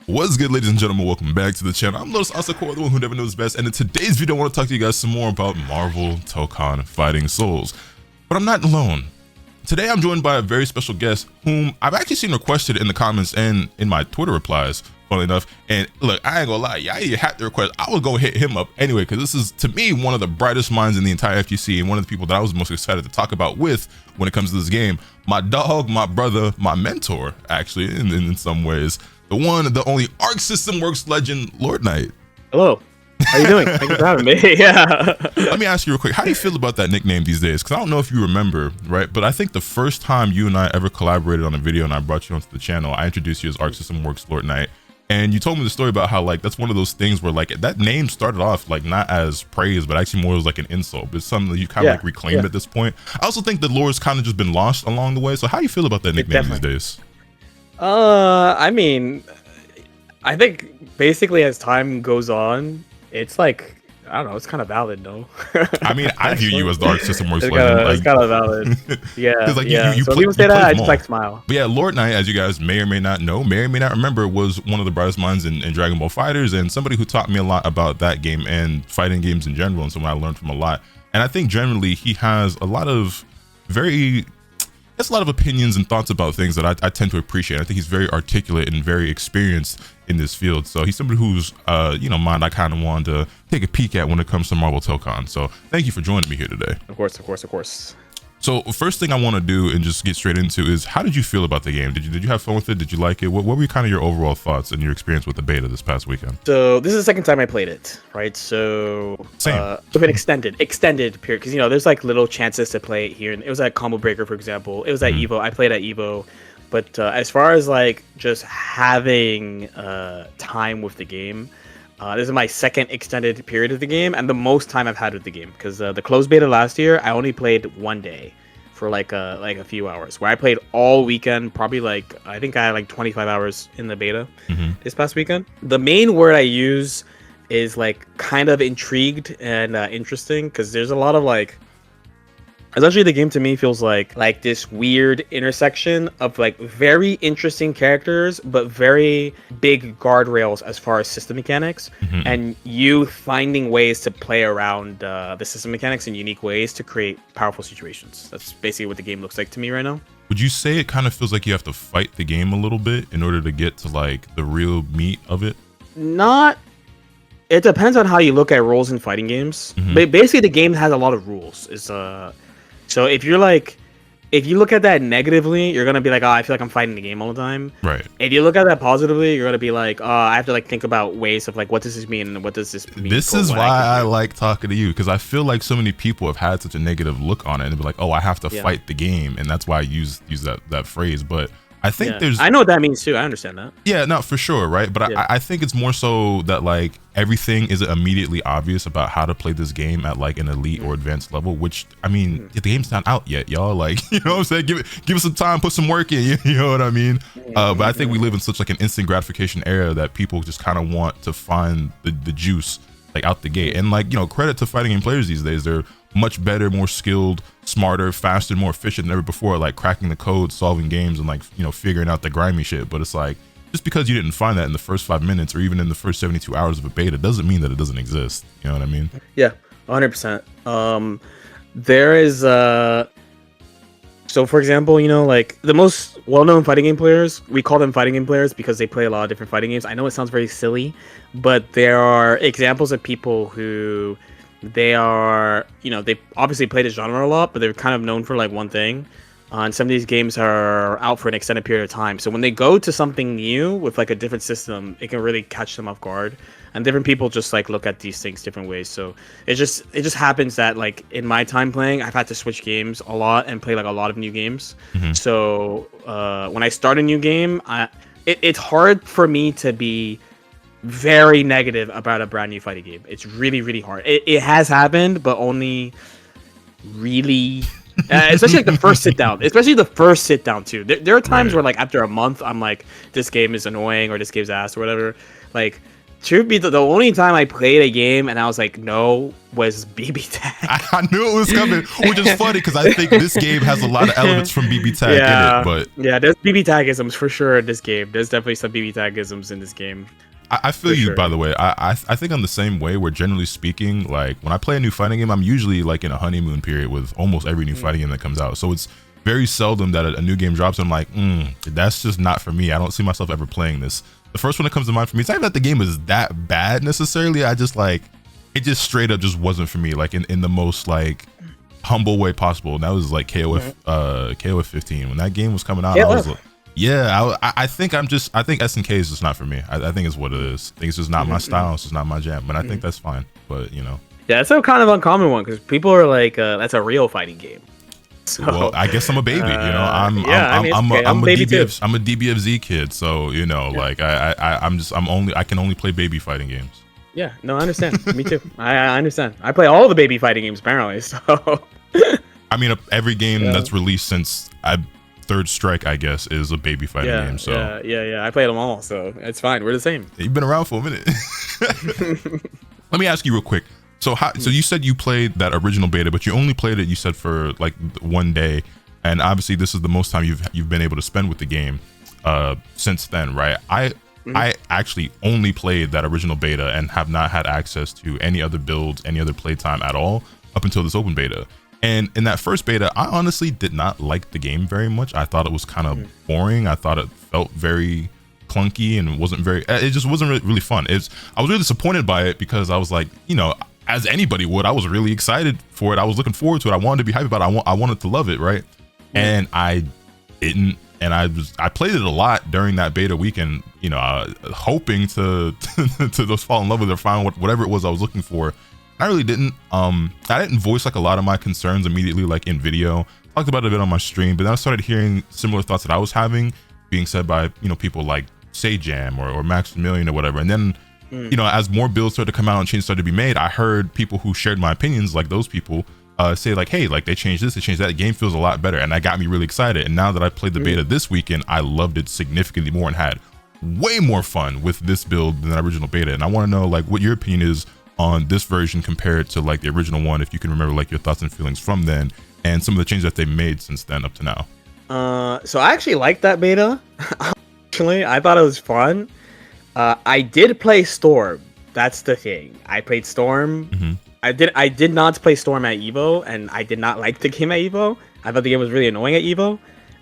What's good, ladies and gentlemen? Welcome back to the channel. I'm Lotus Asako, the one who never knows best, and in today's video I want to talk to you guys some more about Marvel Tokon Fighting Souls. But I'm not alone. Today I'm joined by a very special guest whom I've actually seen requested in the comments and in my Twitter replies, funnily enough. And look, I ain't gonna lie, yeah, I didn't have the request. I would go hit him up anyway, because this is, to me, one of the brightest minds in the entire FGC and one of the people that I was most excited to talk about with when it comes to this game. My dog, my brother, my mentor, actually, in some ways. The one, the only Arc System Works legend, LordKnight. Hello. How you doing? Thank you for having me. Yeah. Let me ask you real quick. How do you feel about that nickname these days? Because I don't know if you remember, right? But I think the first time you and I ever collaborated on a video and I brought you onto the channel, I introduced you as Arc System Works LordKnight. And you told me the story about how, like, that's one of those things where, like, that name started off, like, not as praise, but actually more as, like, an insult. But it's something that you kind of, like, reclaimed at this point. I also think the lore's kind of just been lost along the way. So how do you feel about that nickname these days? I mean, I think basically as time goes on, it's like, I don't know, it's kind of valid, no? I mean, I view you as the Arc System Works legend. It's kind of valid. Yeah. Like, yeah. You so people say that, I just like smile. But yeah, LordKnight, as you guys may or may not know, may or may not remember, was one of the brightest minds in Dragon Ball FighterZ, and somebody who taught me a lot about that game and fighting games in general, and someone I learned from a lot. And I think generally he has a lot of opinions and thoughts about things that I tend to appreciate. I think he's very articulate and very experienced in this field. So he's somebody who's, mind I kind of wanted to take a peek at when it comes to Marvel Tokon. So thank you for joining me here today. Of course. So first thing I want to do and just get straight into is, how did you feel about the game? Did you have fun with it? Did you like it? What were kind of your overall thoughts and your experience with the beta this past weekend? So this is the second time I played it, right? So with an extended period, because there's like little chances to play it here. And it was at Combo Breaker, for example. It was at Evo. I played at Evo. But as far as like just having time with the game, this is my second extended period of the game and the most time I've had with the game, because the closed beta last year I only played one day for like a few hours, where I played all weekend. Probably like, I think I had like 25 hours in the beta this past weekend. The main word I use is like kind of intrigued and interesting, because there's a lot of like, essentially the game to me feels like this weird intersection of like very interesting characters but very big guardrails as far as system mechanics, and you finding ways to play around the system mechanics in unique ways to create powerful situations. That's basically what the game looks like to me right now. Would you say it kind of feels like you have to fight the game a little bit in order to get to like the real meat of it? Not. It depends on how you look at rules in fighting games. But basically the game has a lot of rules. So if you look at that negatively, you're gonna be like, oh, I feel like I'm fighting the game all the time. Right. If you look at that positively, you're gonna be like, oh, I have to like think about ways of like, what does this mean and what does this mean? This is why I like talking to you, because I feel like so many people have had such a negative look on it and be like, oh, I have to fight the game, and that's why I use that phrase. But I think I know what that means too. I understand that. Yeah, no, for sure, right? But I think it's more so that like everything isn't immediately obvious about how to play this game at like an elite or advanced level, which, I mean, the game's not out yet, y'all. Like, you know what I'm saying? Give it some time, put some work in, you know what I mean? But I think we live in such like an instant gratification era that people just kind of want to find the juice like out the gate. And like, credit to fighting game players these days. They're much better, more skilled, smarter, faster, more efficient than ever before, like cracking the code, solving games, and like, figuring out the grimy shit. But it's like, just because you didn't find that in the first 5 minutes or even in the first 72 hours of a beta doesn't mean that it doesn't exist. You know what I mean? Yeah, 100%. There is so for example, like the most well-known fighting game players, we call them fighting game players because they play a lot of different fighting games. I know it sounds very silly, but there are examples of people who they are, they obviously play the genre a lot, but they're kind of known for like one thing. And some of these games are out for an extended period of time. So when they go to something new with like a different system, it can really catch them off guard. And different people just like look at these things different ways. So it just happens that like in my time playing, I've had to switch games a lot and play like a lot of new games. So when I start a new game, it's hard for me to be very negative about a brand new fighting game. It's really, really hard. It has happened, but only really especially like the first sit down too. There are times where like after a month I'm like, this game is annoying or this game's ass or whatever. Like truth be told, the only time I played a game and I was like, no, was BB Tag. I knew it was coming, which is funny because I think this game has a lot of elements from BB Tag in it. But yeah, there's BB Tagisms for sure in this game. There's definitely some BB Tagisms in this game. I feel you, by the way. I think I'm the same way, where generally speaking, like when I play a new fighting game, I'm usually like in a honeymoon period with almost every new fighting game that comes out. So it's very seldom that a new game drops and I'm like, that's just not for me. I don't see myself ever playing this. The first one that comes to mind for me, it's not even that the game is that bad necessarily. I just like, it just straight up just wasn't for me, like in the most like humble way possible. And that was like KOF 15. When that game was coming out, I was like, I think SNK is just not for me. I think it's what it is. I think it's just not my style. It's just not my jam. But I think that's fine. But you know, yeah, it's a kind of uncommon one because people are like, that's a real fighting game. So, well, I guess I'm a baby. You know, I'm a DBFZ kid. So you know, like I can only play baby fighting games. Yeah, no, I understand. Me too. I understand. I play all the baby fighting games apparently. So I mean, every game that's released since Third Strike, I guess, is a baby fighting game. So yeah. I played them all, so it's fine. We're the same. You've been around for a minute. Let me ask you real quick. So so you said you played that original beta, but you only played it, you said, for like 1 day, and obviously this is the most time you've been able to spend with the game since then, right? I actually only played that original beta and have not had access to any other builds, any other playtime at all up until this open beta. And in that first beta, I honestly did not like the game very much. I thought it was kind of boring. I thought it felt very clunky and it just wasn't really fun. I was really disappointed by it because I was like, you know, as anybody would, I was really excited for it. I was looking forward to it. I wanted to be hyped about it. I wanted to love it, right? And I didn't. And I played it a lot during that beta weekend, you know, hoping to just fall in love with it or find whatever it was I was looking for. I really didn't. I didn't voice like a lot of my concerns immediately, like in video. Talked about it a bit on my stream, but then I started hearing similar thoughts that I was having being said by, you know, people like Sayjam or Maximilian or whatever. And then, you know, as more builds started to come out and changes started to be made, I heard people who shared my opinions, like those people, say like, hey, like they changed this, they changed that. The game feels a lot better, and that got me really excited. And now that I played the beta this weekend, I loved it significantly more and had way more fun with this build than the original beta. And I want to know like what your opinion is on this version compared to like the original one, if you can remember like your thoughts and feelings from then and some of the changes that they made since then up to now. So I actually liked that beta. Actually, I thought it was fun. I did play Storm. That's the thing. I played Storm. I did not play Storm at Evo, and I did not like the game at Evo. I thought the game was really annoying at Evo.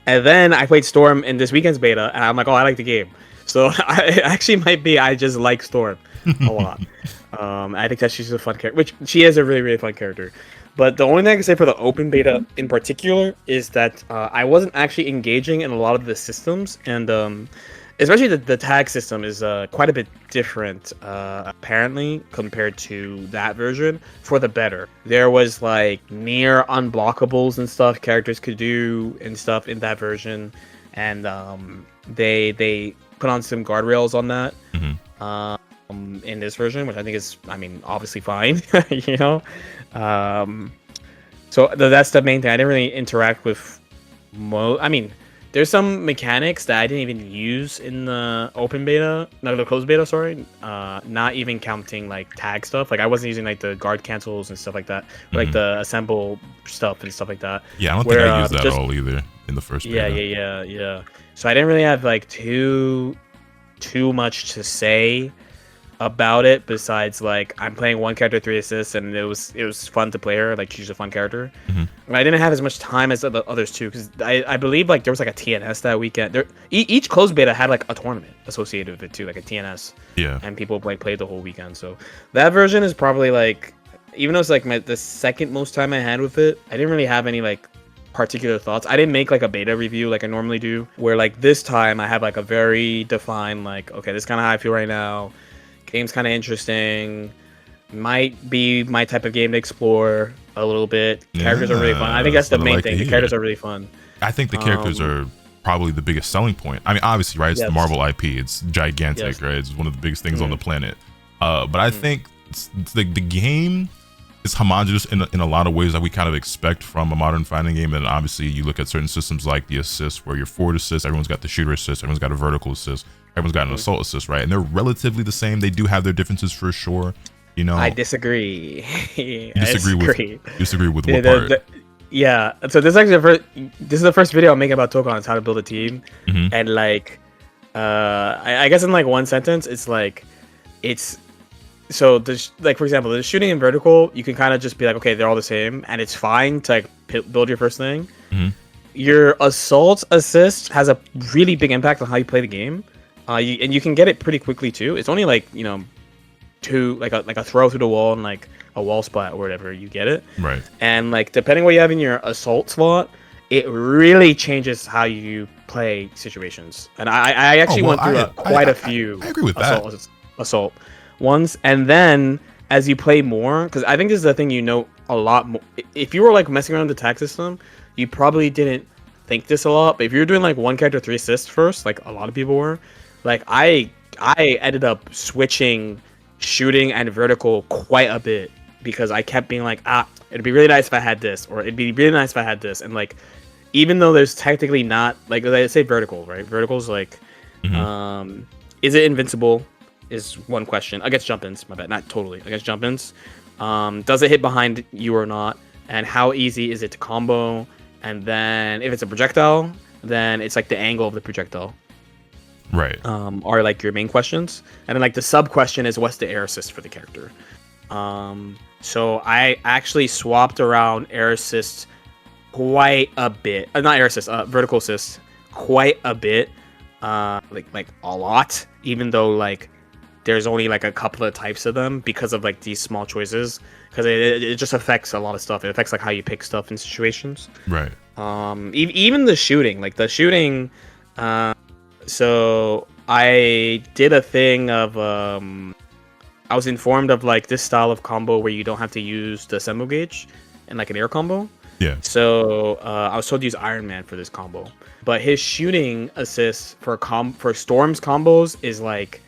And then I played Storm in this weekend's beta, and I'm like, oh, I like the game. So it actually might be I just like Storm a lot. I think that she's a fun character, which she is a really, really fun character. But the only thing I can say for the open beta in particular is that I wasn't actually engaging in a lot of the systems, and especially the tag system is quite a bit different, apparently, compared to that version, for the better. There was like near unblockables and stuff characters could do and stuff in that version, and they put on some guardrails on that in this version, which I think is, I mean, obviously fine, you know. So that's the main thing. I didn't really interact with I mean, there's some mechanics that I didn't even use in the open beta, no, the closed beta, sorry. Not even counting like tag stuff. Like I wasn't using like the guard cancels and stuff like that, or, like the assemble stuff and stuff like that. Yeah, I don't think I used that at all either in the first beta. Yeah. So I didn't really have like too much to say about it, besides like I'm playing one character 3 assists, and it was fun to play her. Like she's a fun character. And I didn't have as much time as the others too, because I believe like there was like a TNS that weekend. There each closed beta had like a tournament associated with it too, like a TNS. Yeah. And people like played the whole weekend. So that version is probably like, even though it's like the second most time I had with it, I didn't really have any like particular thoughts. I didn't make like a beta review like I normally do, where like this time I have like a very defined like, okay, this is kind of how I feel right now. Game's kind of interesting. Might be my type of game to explore a little bit. Characters are really fun. I think that's the main thing. The characters are really fun. I think the characters are probably the biggest selling point. I mean, obviously, right? It's the Marvel IP. It's gigantic, right? It's one of the biggest things on the planet. But I think the game is homogenous in a lot of ways that we kind of expect from a modern fighting game. And obviously, you look at certain systems like the assist, where you're forward assist, everyone's got the shooter assist, everyone's got a vertical assist. everyone's got an assault assist, right? And they're relatively the same. They do have their differences for sure. You know, I disagree. You disagree with what part? Yeah, so this is actually this is the first video I'm making about Tokon. It's how to build a team, and like, I guess in like one sentence, it's like, it's so like for example, the shooting and vertical, you can kind of just be like, okay, they're all the same, and it's fine to like build your first thing. Your assault assist has a really big impact on how you play the game, and you can get it pretty quickly too. It's only like, you know, like a throw through the wall and like a wall spot or whatever, you get it, right? And like depending what you have in your assault slot, it really changes how you play situations. And I actually went through quite a few I agree with assault ones, and then as you play more, because I think this is the thing, you know, a lot more. If you were like messing around with the tag system, you probably didn't think this a lot, but if you're doing like one character 3 assists first, like a lot of people were, like I ended up switching shooting and vertical quite a bit, because I kept being like, it'd be really nice if I had this, or it'd be really nice if I had this. And like, even though there's technically not, like, let's say vertical, right? Vertical's like, is it invincible is one question. Against jump-ins, my bad, not totally. Against jump-ins, does it hit behind you or not? And how easy is it to combo? And then if it's a projectile, then it's like the angle of the projectile. Right. Are like your main questions. And then like the sub question is, what's the air assist for the character? So I actually swapped around air assist quite a bit. Not air assist, vertical assist quite a bit. Like a lot, even though like there's only like a couple of types of them, because of like these small choices, because it just affects a lot of stuff. It affects like how you pick stuff in situations. Right. Even the shooting, like the shooting, so I did a thing of I was informed of like this style of combo where you don't have to use the Sembo gauge and like an air combo. Yeah. So I was told to use Iron Man for this combo, but his shooting assist for Storm's combos is like,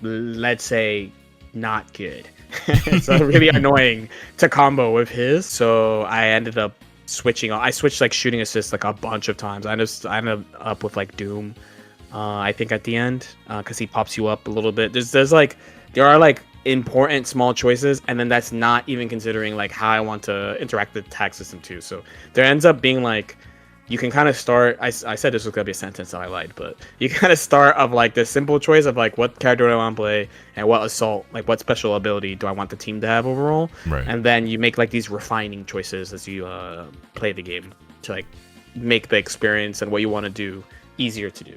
let's say, not good. It's really annoying to combo with his. So I ended up switching. I switched like shooting assist like a bunch of times. I ended up with like Doom. I think at the end, because he pops you up a little bit. There are like important small choices, and then that's not even considering like how I want to interact with the tag system too. So there ends up being like, you can kind of start. I said this was gonna be a sentence and I lied, but you kind of start of like the simple choice of like, what character do I want to play, and what assault, like what special ability do I want the team to have overall, right? And then you make like these refining choices as you play the game to like make the experience and what you want to do easier to do.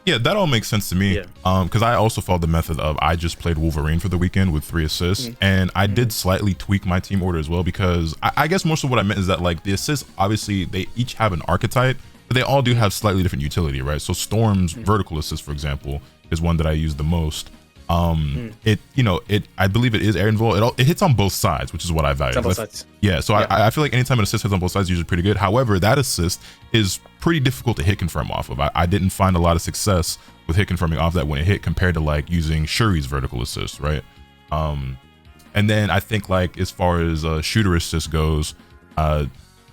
Yeah, that all makes sense to me. Because I also followed the method of, I just played Wolverine for the weekend with 3 assists, and I did slightly tweak my team order as well, because I guess most of what I meant is that like the assists, obviously they each have an archetype, but they all do have slightly different utility, right? So Storm's vertical assist, for example, is one that I use the most. I believe it is air invul. It hits on both sides, which is what I value. It's on both sides. Yeah, so yeah. I feel like anytime an assist hits on both sides is usually pretty good. However, that assist is pretty difficult to hit confirm off of. I didn't find a lot of success with hit confirming off that when it hit, compared to like using Shuri's vertical assist, right? And then I think like as far as shooter assist goes,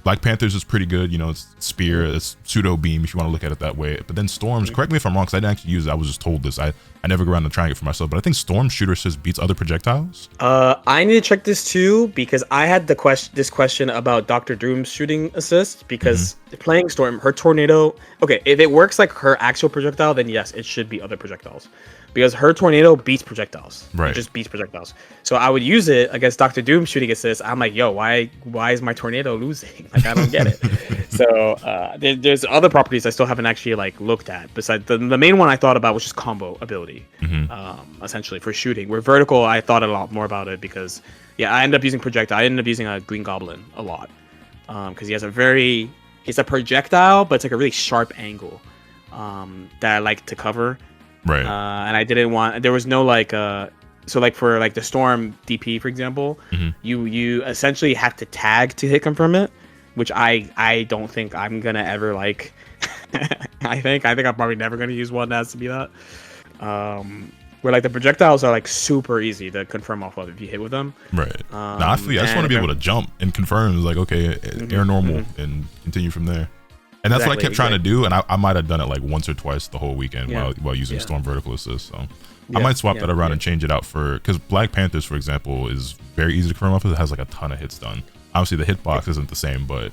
Black Panthers is pretty good, you know, it's spear, it's pseudo beam if you want to look at it that way. But then Storms, correct me if I'm wrong, because I didn't actually use it, I was just told this. I never go around and trying it for myself, but I think Storm shooter assist beats other projectiles. I need to check this too, because I had this question about Dr. Doom's shooting assist, because playing Storm, her tornado, okay, if it works like her actual projectile, then yes, it should be other projectiles. Because her tornado beats projectiles. Right. It just beats projectiles. So I would use it against Dr. Doom shooting assist. I'm like, yo, why is my tornado losing? Like, I don't get it. So there's other properties I still haven't actually like looked at. Besides the main one I thought about was just combo ability, essentially for shooting. Where vertical, I thought a lot more about it because, yeah, I ended up using projectile. I ended up using a Green Goblin a lot because he has it's a projectile, but it's like a really sharp angle that I like to cover. Right. And I didn't want, there was no like so like for like the Storm DP, for example, you essentially have to tag to hit confirm it, which I don't think I'm gonna ever like. I think I'm probably never gonna use one that has to be that. Where like the projectiles are like super easy to confirm off of if you hit with them. Right. I feel I just want to be able to jump and confirm. It's like, okay, air normal and continue from there. And that's what I kept trying to do, and I might have done it like once or twice the whole weekend while using Storm Vertical Assist. So I might swap that around and change it out for, because Black Panthers, for example, is very easy to confirm off because it has like a ton of hits done. Obviously, the hitbox isn't the same, but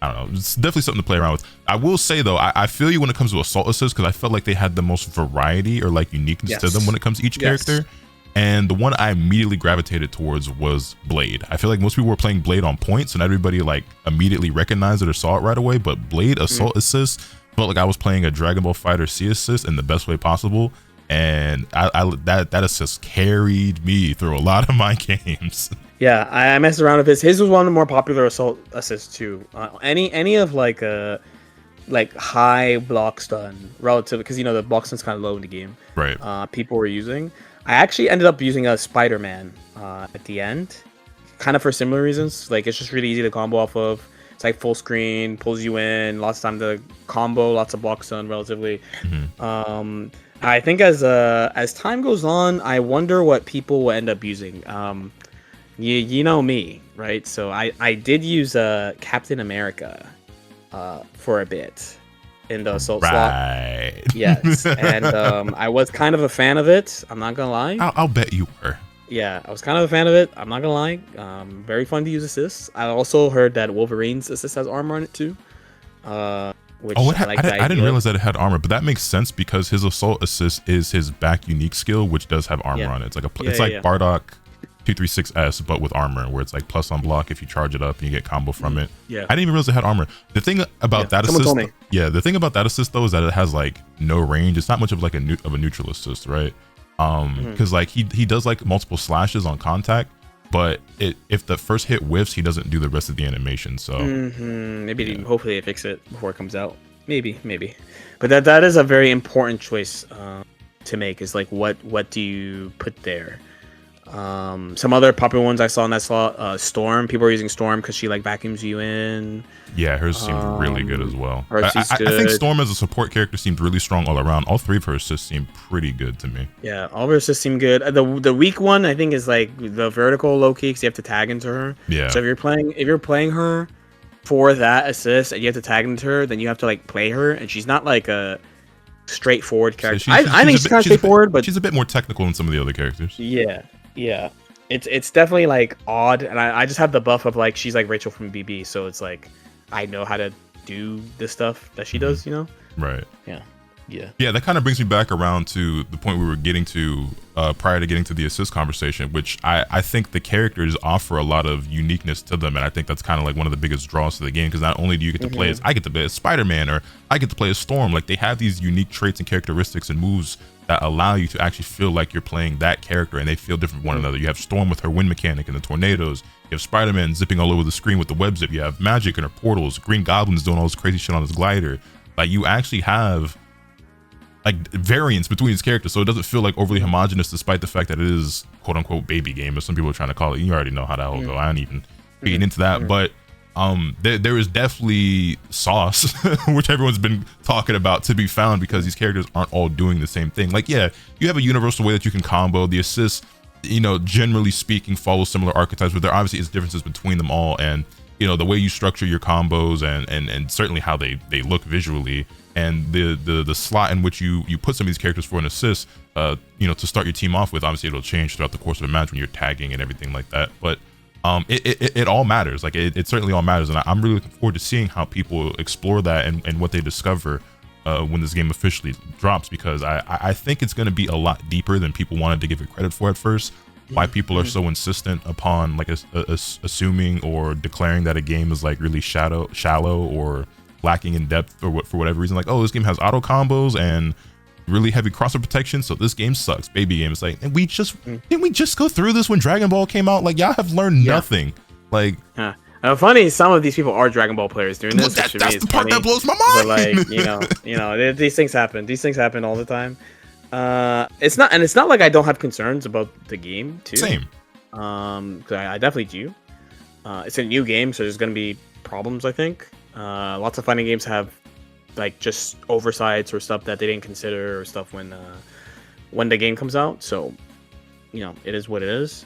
I don't know. It's definitely something to play around with. I will say though, I feel you when it comes to Assault Assist, because I felt like they had the most variety or like uniqueness to them when it comes to each character. And the one I immediately gravitated towards was Blade. I feel like most people were playing Blade on points, and everybody like immediately recognized it or saw it right away. But Blade Assault Assist felt like I was playing a Dragon Ball Fighter C assist in the best way possible, and that assist carried me through a lot of my games. Yeah, I messed around with his. His was one of the more popular Assault assists too. Any of like high block stun relative, because the block stun's kind of low in the game. Right. People were using. I actually ended up using a Spider-Man at the end, kind of for similar reasons. Like, it's just really easy to combo off of. It's like full screen, pulls you in, lots of time to combo, lots of block stun relatively. I think as time goes on, I wonder what people will end up using. You know me, right? So I did use Captain America for a bit in the Assault slot. Yes, and I was kind of a fan of it. I'm not gonna lie. I'll bet you were. Yeah, I was kind of a fan of it. I'm not gonna lie. Very fun to use assists. I also heard that Wolverine's assist has armor on it too. Which I didn't realize that it had armor, but that makes sense because his Assault assist is his back unique skill, which does have armor on it. It's like Bardock 236S, but with armor, where it's like plus on block if you charge it up and you get combo from it. I didn't even realize it had armor. The thing about that assist, the thing about that assist though is that it has like no range. It's not much of like a neutral assist, right? Because like he does like multiple slashes on contact, but if the first hit whiffs, he doesn't do the rest of the animation. So hopefully they fix it before it comes out. Maybe, but that is a very important choice to make. Is like what do you put there? Some other popular ones I saw in that slot, Storm. People are using Storm because she like vacuums you in. Yeah, hers seemed really good as well. I think Storm as a support character seemed really strong all around. All three of her assists seemed pretty good to me. Yeah, all of her assists seem good. The weak one I think is like the vertical low key because you have to tag into her. Yeah. So if you're playing her for that assist and you have to tag into her, then you have to like play her, and she's not like a straightforward character. So I think she's kind of straightforward, but she's a bit more technical than some of the other characters. Yeah, it's definitely like odd, and I just have the buff of like she's like Rachel from BB, so it's like I know how to do the stuff that she does, Right. Yeah, that kind of brings me back around to the point we were getting to prior to getting to the assist conversation, which I think the characters offer a lot of uniqueness to them, and I think that's kind of like one of the biggest draws to the game, because not only do you get to play as I get to play as Spider-Man, or I get to play as Storm, like they have these unique traits and characteristics and moves that allow you to actually feel like you're playing that character, and they feel different from one another. You have Storm with her wind mechanic and the tornadoes. You have Spider-Man zipping all over the screen with the web zip. You have Magic and her portals. Green Goblin's doing all this crazy shit on his glider. Like, you actually have like variance between these characters, so it doesn't feel like overly homogenous, despite the fact that it is quote unquote baby game, as some people are trying to call it. You already know how that will go. I don't even get into that, but there is definitely sauce, which everyone's been talking about, to be found, because these characters aren't all doing the same thing. Like, yeah, you have a universal way that you can combo. The assists, generally speaking, follow similar archetypes, but there obviously is differences between them all, and the way you structure your combos and certainly how they look visually, and the slot in which you put some of these characters for an assist, to start your team off with. Obviously it'll change throughout the course of a match when you're tagging and everything like that, but it all matters. Like, it certainly all matters, and I'm really looking forward to seeing how people explore that and what they discover when this game officially drops, because I think it's going to be a lot deeper than people wanted to give it credit for at first. Why people are so insistent upon like assuming or declaring that a game is like really shallow or lacking in depth, or for whatever reason, like, oh, this game has auto combos and really heavy crossover protection, so this game sucks. Baby game. It's like, and didn't we just go through this when Dragon Ball came out? Like, y'all have learned nothing. Like, funny, some of these people are Dragon Ball players doing this. That's the part that blows my mind. But like, these things happen. These things happen all the time. It's not like I don't have concerns about the game too. Same. 'Cause I definitely do. It's a new game, so there's gonna be problems, I think. Lots of fighting games have like just oversights or stuff that they didn't consider, or stuff when the game comes out. So, it is what it is.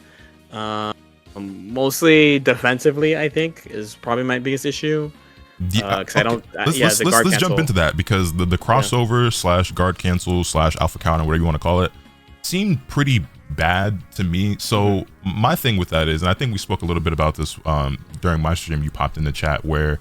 Mostly defensively, I think, is probably my biggest issue. Because I don't. Let's jump into that, because the crossover / guard cancel / alpha counter, whatever you want to call it, seemed pretty bad to me. So my thing with that is, and I think we spoke a little bit about this during my stream, you popped in the chat, where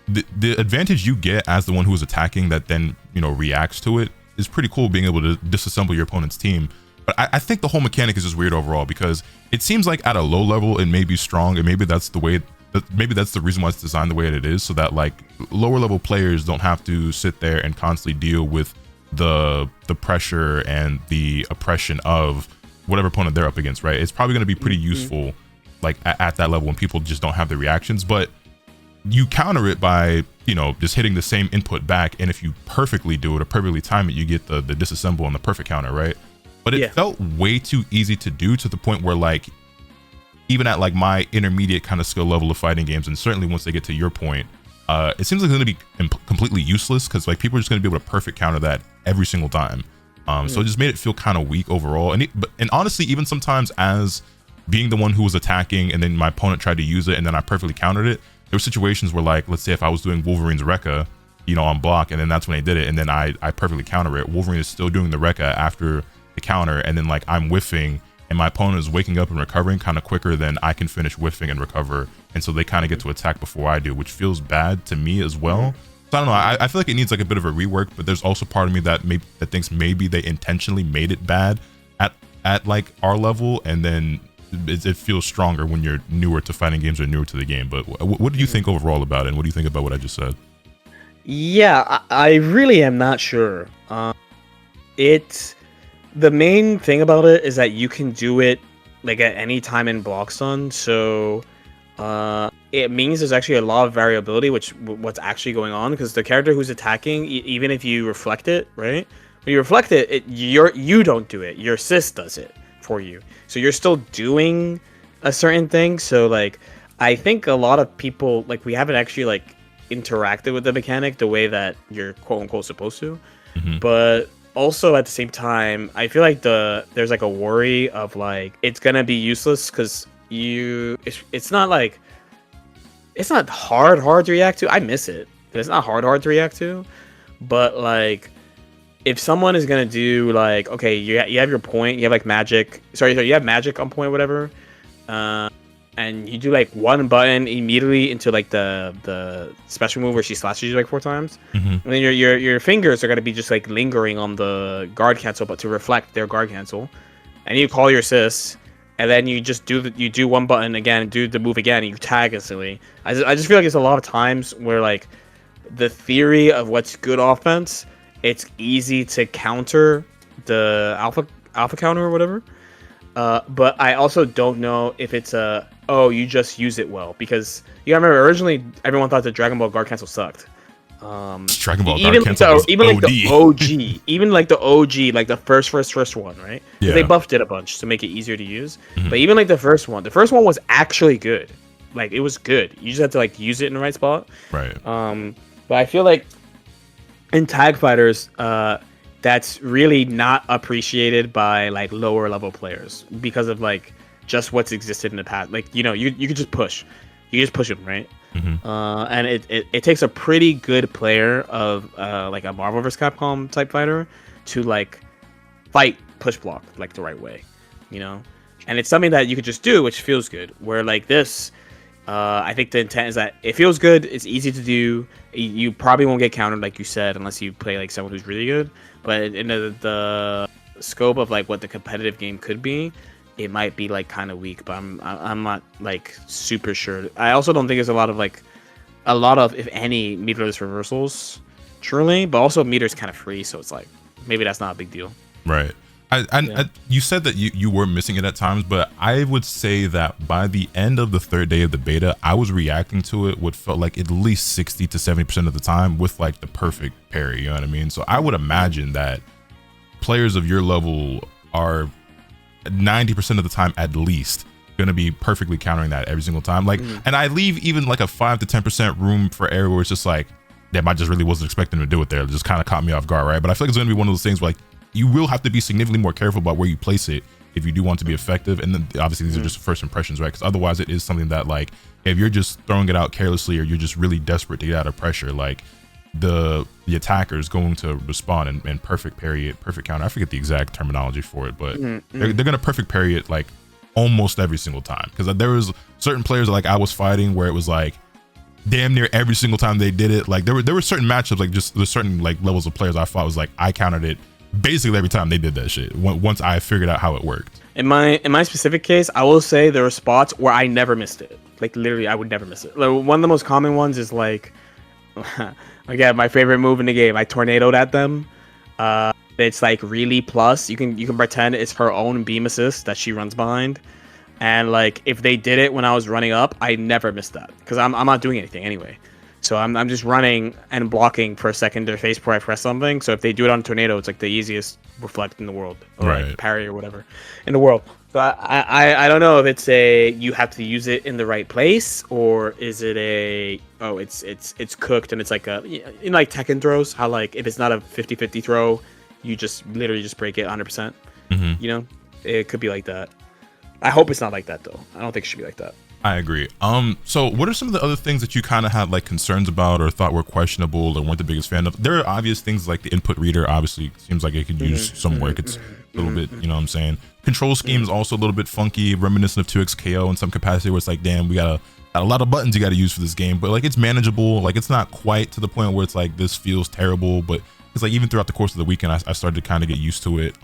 the advantage you get as the one who is attacking that then reacts to it is pretty cool, being able to disassemble your opponent's team. But I think the whole mechanic is just weird overall, because it seems like at a low level it may be strong, and maybe that's the way, maybe that's the reason why it's designed the way it is, so that like lower level players don't have to sit there and constantly deal with the pressure and the oppression of whatever opponent they're up against, right? It's probably going to be pretty useful like at that level when people just don't have the reactions. But you counter it by just hitting the same input back, and if you perfectly do it or perfectly time it, you get the disassemble and the perfect counter, right? But it felt way too easy to do, to the point where like even at like my intermediate kind of skill level of fighting games, and certainly once they get to your point, it seems like it's going to be completely useless, because like people are just going to be able to perfect counter that every single time. So it just made it feel kind of weak overall. And honestly, even sometimes as being the one who was attacking and then my opponent tried to use it and then I perfectly countered it, there were situations where, like, let's say if I was doing Wolverine's Rekka, on block, and then that's when they did it, and then I perfectly counter it. Wolverine is still doing the Rekka after the counter, and then like I'm whiffing, and my opponent is waking up and recovering kind of quicker than I can finish whiffing and recover, and so they kind of get to attack before I do, which feels bad to me as well. So I don't know, I feel like it needs like a bit of a rework, but there's also part of me that thinks maybe they intentionally made it bad at like our level, and then it feels stronger when you're newer to fighting games or newer to the game. But what do you think overall about it, and what do you think about what I just said? Yeah, I really am not sure. The main thing about it is that you can do it like at any time in block stun, so it means there's actually a lot of variability what's actually going on, because the character who's attacking, even if you reflect it, right? When you reflect it, you don't do it. Your sis does it for you. So you're still doing a certain thing. So like I think a lot of people, like, we haven't actually like interacted with the mechanic the way that you're quote unquote supposed to. But also at the same time, I feel like there's like a worry of like it's gonna be useless, because it's not like it's not hard to react to. I miss it, but it's not hard to react to. But like if someone is gonna do like, okay, you have your point, you have like magic, you have magic on point, whatever, and you do like one button immediately into like the special move where she slashes you like 4 times, and then your fingers are gonna be just like lingering on the guard cancel, but to reflect their guard cancel, and you call your sis, and then you just do one button again, do the move again, and you tag instantly. I just feel like it's a lot of times where like the theory of what's good offense, it's easy to counter the alpha counter or whatever. But I also don't know if it's you just use it well, because you gotta remember originally everyone thought the Dragon Ball guard cancel sucked. Dragon Ball guard cancel was even OD. like the OG, even like the OG, like the first one, right? Yeah. They buffed it a bunch to make it easier to use. But even like the first one was actually good. Like it was good. You just had to like use it in the right spot. Right. But I feel like in tag fighters, that's really not appreciated by like lower level players, because of like just what's existed in the past. Like you could just push, them, right? And it takes a pretty good player of like a Marvel vs. Capcom type fighter to like fight push block like the right way, and it's something that you could just do, which feels good. Where like this, I think the intent is that it feels good, it's easy to do, you probably won't get countered like you said unless you play like someone who's really good, but in the scope of like what the competitive game could be, it might be like kind of weak. But I'm not like super sure. I also don't think there's a lot of if any meterless reversals truly, but also meter's kind of free, so it's like maybe that's not a big deal. Right. You said that you were missing it at times, but I would say that by the end of the 3rd day of the beta, I was reacting to it what felt like at least 60 to 70% of the time with like the perfect parry, you know what I mean? So I would imagine that players of your level are 90% of the time at least going to be perfectly countering that every single time. Like, and I leave even like a 5 to 10% room for error where it's just like, damn, I just really wasn't expecting to do it there. It just kind of caught me off guard, right? But I feel like it's going to be one of those things where like, you will have to be significantly more careful about where you place it if you do want to be effective. And then obviously these are just first impressions, right? Because otherwise it is something that like if you're just throwing it out carelessly or you're just really desperate to get out of pressure, like the attacker is going to respond and perfect parry it, perfect counter. I forget the exact terminology for it, but they're gonna perfect parry it like almost every single time. Because there was certain players like I was fighting where it was like damn near every single time they did it. Like there were certain matchups, like just there's certain like levels of players I fought was like I countered it basically every time they did that shit once I figured out how it worked. In my specific case, I will say there are spots where I never missed it. Like literally, I would never miss it. Like, one of the most common ones is like, again, my favorite move in the game. I tornadoed at them. It's like really plus. You can pretend it's her own beam assist that she runs behind, and like if they did it when I was running up, I never missed that because I'm not doing anything anyway. So I'm just running and blocking for a second to face before I press something. So if they do it on tornado, it's like the easiest reflect in the world, or right. like parry or whatever in the world. So I don't know if it's a you have to use it in the right place, or is it a it's cooked and it's like a in like Tekken throws, how like if it's not a 50-50 throw, you just literally just break it 100%. You know, it could be like that. I hope it's not like that though. I don't think it should be like that. I agree. So what are some of the other things that you kind of had like concerns about or thought were questionable or weren't the biggest fan of? There are obvious things like the input reader obviously seems like it could use some work. It's a little bit, you know what I'm saying? Control scheme is also a little bit funky, reminiscent of 2XKO in some capacity, where it's like, damn, we got a lot of buttons you got to use for this game, but like it's manageable. Like it's not quite to the point where it's like this feels terrible, but it's like even throughout the course of the weekend, I started to kind of get used to it.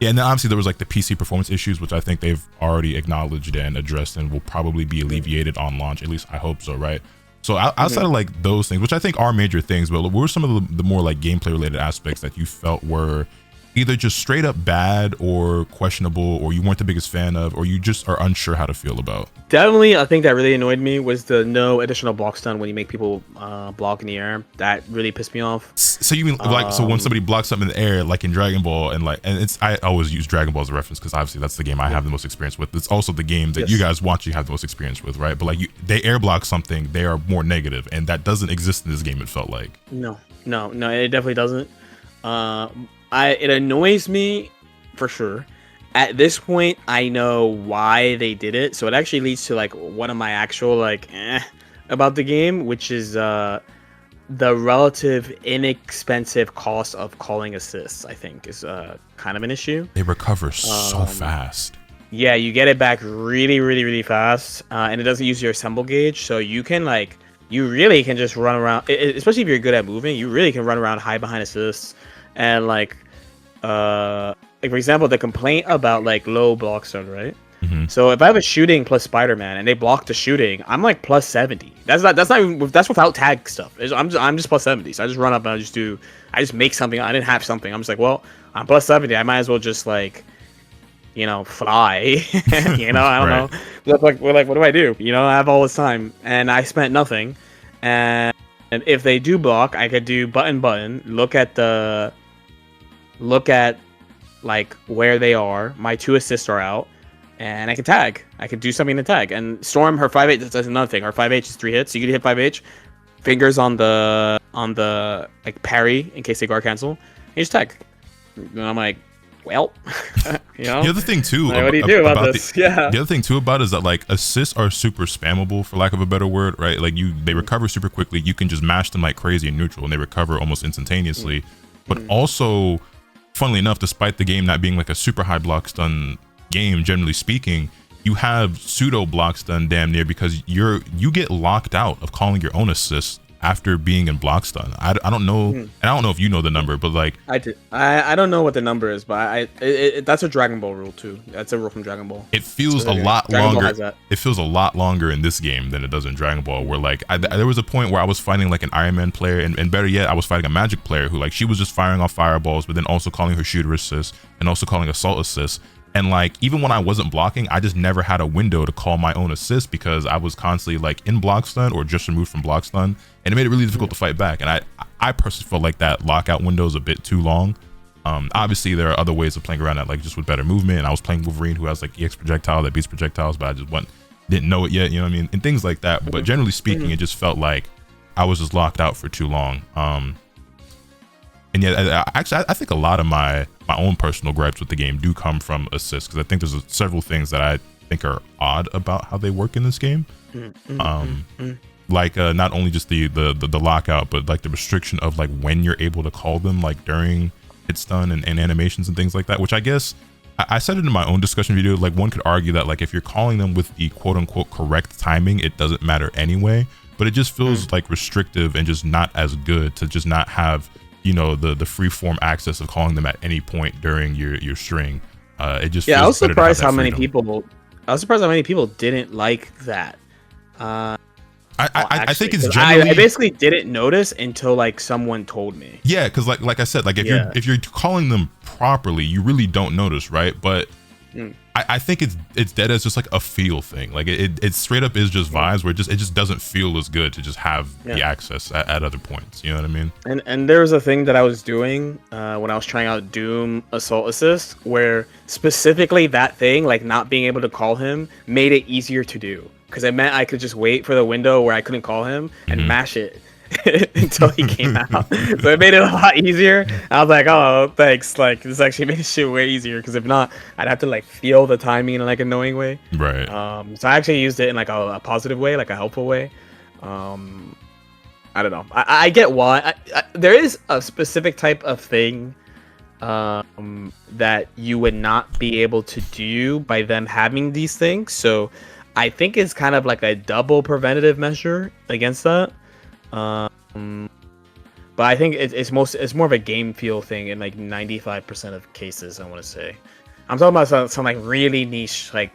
Yeah, and then obviously there was like the PC performance issues, which I think they've already acknowledged and addressed and will probably be alleviated on launch. At least I hope so, right? So outside of like those things, which I think are major things, but what were some of the more like gameplay related aspects that you felt were either just straight up bad or questionable, or you weren't the biggest fan of, or you just are unsure how to feel about? Definitely, I think that really annoyed me was the no additional block stun when you make people block in the air. That really pissed me off. So you mean like, so when somebody blocks something in the air, like in Dragon Ball, and it's, I always use Dragon Ball as a reference because obviously that's the game I have the most experience with. It's also the game that you guys watch you have the most experience with, right? But like they air block something, they are more negative, and that doesn't exist in this game, it felt like. No, it definitely doesn't. It annoys me for sure. At this point, I know why they did it, so it actually leads to like one of my actual like about the game, which is the relative inexpensive cost of calling assists. I think is kind of an issue. They recover so fast. Yeah, you get it back really fast, and it doesn't use your assemble gauge, so you can like you really can just run around. Especially if you're good at moving, you really can run around, hide behind assists, and like for example, the complaint about like low block stun, right? So if I have a shooting plus Spider-Man and they block the shooting, I'm like plus 70. That's without tag stuff. I'm just plus 70. So I just run up and I just make something. I didn't have something. I'm just like, well, I'm plus 70. I might as well just like, you know, fly. You know, I don't know. We're like, what do I do? You know, I have all this time and I spent nothing. And if they do block, I could do button, look at like where they are. My 2 assists are out, and I can tag. I can do something to tag. And Storm, her 5H, that's another thing. Her 5H is 3 hits. So you can hit 5H, fingers on the like parry in case they guard cancel. And you just tag. And I'm like, well, you know. The other thing too, like, what do you do about this? The other thing too about it is that like assists are super spammable, for lack of a better word, right? Like they recover super quickly. You can just mash them like crazy in neutral, and they recover almost instantaneously. But also, funnily enough, despite the game not being like a super high block stun game, generally speaking, you have pseudo block stun damn near, because you get locked out of calling your own assists after being in block stun. I don't know, and I don't know if you know the number, but like I do. I don't know what the number is, but that's a Dragon Ball rule too. That's a rule from Dragon Ball. It feels a lot longer. It feels a lot longer in this game than it does in Dragon Ball, where like there was a point where I was fighting like an Iron Man player, and better yet, I was fighting a Magic player who like she was just firing off fireballs, but then also calling her shooter assist and also calling assault assist. And like even when I wasn't blocking, I just never had a window to call my own assist because I was constantly like in block stun or just removed from block stun, and it made it really difficult to fight back. And I personally felt like that lockout window is a bit too long. Obviously there are other ways of playing around that, like just with better movement. And I was playing Wolverine, who has like EX projectile that beats projectiles, but I just didn't know it yet, you know what I mean, and things like that. But generally speaking, it just felt like I was just locked out for too long. And yet, actually, I think a lot of my own personal gripes with the game do come from assists, because I think there's several things that think are odd about how they work in this game. Like not only just the lockout, but like the restriction of like when you're able to call them, like during hit stun and animations and things like that, which I guess I said it in my own discussion video. Like one could argue that like if you're calling them with the quote unquote correct timing, it doesn't matter anyway, but it just feels like restrictive and just not as good to just not have, you know, the free form access of calling them at any point during your string. It just I was surprised how many people didn't like that. I think it's generally, I basically didn't notice until like someone told me. Yeah, because like I said, like if you're calling them properly, you really don't notice, right? But I think it's dead as just like a feel thing. Like it straight up is just vibes where it just doesn't feel as good to just have the access at other points. You know what I mean? And there was a thing that I was doing when I was trying out Doom Assault Assist, where specifically that thing, like not being able to call him, made it easier to do. Because it meant I could just wait for the window where I couldn't call him and mash it until he came out. So it made it a lot easier. I was like, oh, thanks. Like, this actually made shit way easier. Because if not, I'd have to like feel the timing in like an annoying way. Right. So I actually used it in like a positive way, like a helpful way. I don't know. I get why. There is a specific type of thing that you would not be able to do by them having these things. So I think it's kind of like a double preventative measure against that. But I think it's more of a game feel thing in like 95% of cases, I want to say. I'm talking about some like really niche like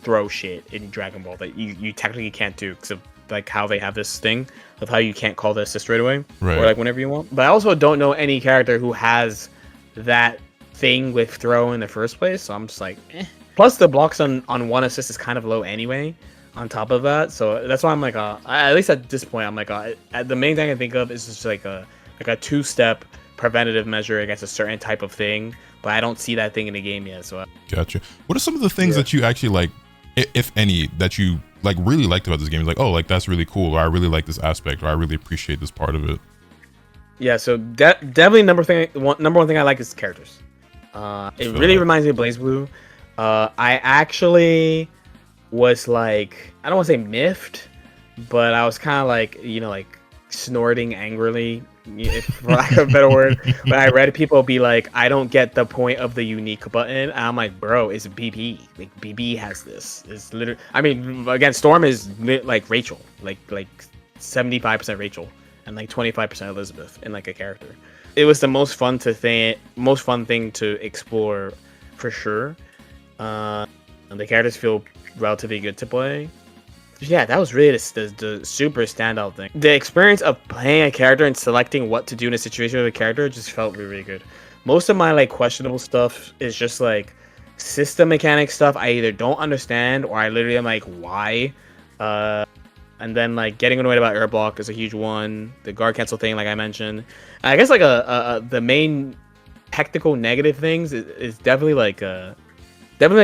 throw shit in Dragon Ball that you technically can't do because of like how they have this thing of how you can't call the assist right away or like whenever you want. But I also don't know any character who has that thing with throw in the first place, so I'm just like, eh. Plus, the blocks on one assist is kind of low anyway, on top of that. So that's why I'm like, at least at this point, I'm like, the main thing I can think of is just like a two-step preventative measure against a certain type of thing. But I don't see that thing in the game yet. So gotcha. What are some of the things that you actually like, if any, that you like really liked about this game? Like, oh, like that's really cool, or I really like this aspect, or I really appreciate this part of it. Yeah. So definitely number one thing I like is characters. It really reminds me of BlazBlue. I actually was like, I don't want to say miffed, but I was kind of like, you know, like snorting angrily, for lack of a better word, when I read people be like, I don't get the point of the unique button. And I'm like, bro, it's BB. Like BB has this. It's literally, I mean, again, Storm is like Rachel, like 75% Rachel and like 25% Elizabeth in like a character. It was the most fun thing to explore for sure. And the characters feel relatively good to play. Yeah, that was really the super standout thing. The experience of playing a character and selecting what to do in a situation with a character just felt really, really good. Most of my like questionable stuff is just like system mechanic stuff I either don't understand or I literally am like, why? And then like getting annoyed about air block is a huge one. The guard cancel thing, like I mentioned. I guess like the main technical negative things is definitely like